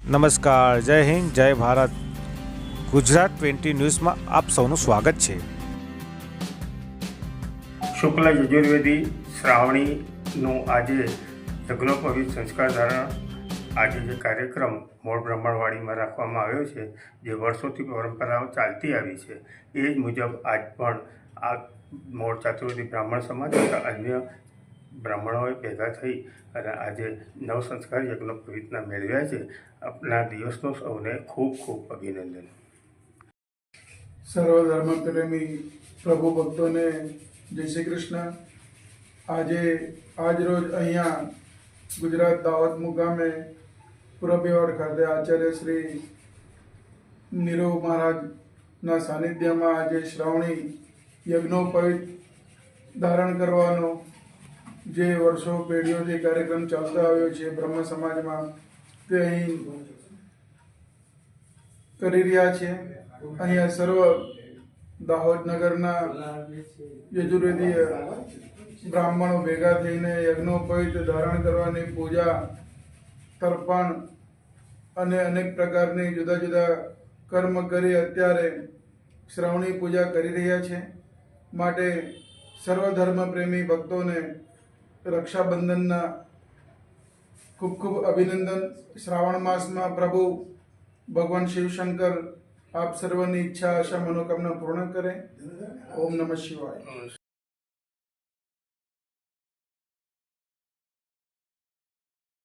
નમસ્કાર, જય હિન્દ, જય ભારત. ગુજરાત 20 ન્યૂઝમાં આપ સૌનું સ્વાગત છે. શુક્લ યજુર્વેદી શ્રાવણીનું આજે યજ્ઞોપવિત સંસ્કાર ધારણ આજે જે કાર્યક્રમ મૂળ બ્રાહ્મણવાડીમાં રાખવામાં આવ્યો છે, જે વર્ષોથી પરંપરાઓ ચાલતી આવી છે, એ જ મુજબ આજ પણ આ મૂળ ચાતુર્વેદી બ્રાહ્મણ સમાજ તથા અન્ય બ્રાહ્મણોએ ભેગા થઈ અને આજે નવસંસ્કાર યજ્ઞોપવિતના મેળવ્યા છે. આપણા દિવસનો સૌને ખૂબ ખૂબ અભિનંદન. સર્વ ધર્મ પ્રેમી પ્રભુ ભક્તોને જય શ્રી કૃષ્ણ. આજ રોજ અહીંયા ગુજરાત દાહોદ મુકામે પુરબેવાડ ખાતે આચાર્ય શ્રી નીરવ મહારાજના સાનિધ્યમાં આજે શ્રાવણી યજ્ઞોપવિત ધારણ કરવાનો જે વર્ષો પેઢીઓથી કાર્યક્રમ ચાલતો આવ્યો છે બ્રહ્મ સમાજમાં, તે અહીં કરી રહ્યા છે. અહીંયા સર્વ દાહોદ નગરના યજુર્વેદીય બ્રાહ્મણો ભેગા થઈને યજ્ઞોપવિત ધારણ કરવાની પૂજા, તર્પણ અને અનેક પ્રકારની જુદા જુદા કર્મ કરી અત્યારે શ્રાવણી પૂજા કરી રહ્યા છે. માટે સર્વ ધર્મ પ્રેમી ભક્તોને રક્ષાબંધનના ખૂબ ખૂબ અભિનંદન. શ્રાવણ માસમાં પ્રભુ ભગવાન શિવશંકર આપ સર્વની ઈચ્છા, આશા, મનોકામના પૂર્ણ કરે. ઓમ નમઃ શિવાય.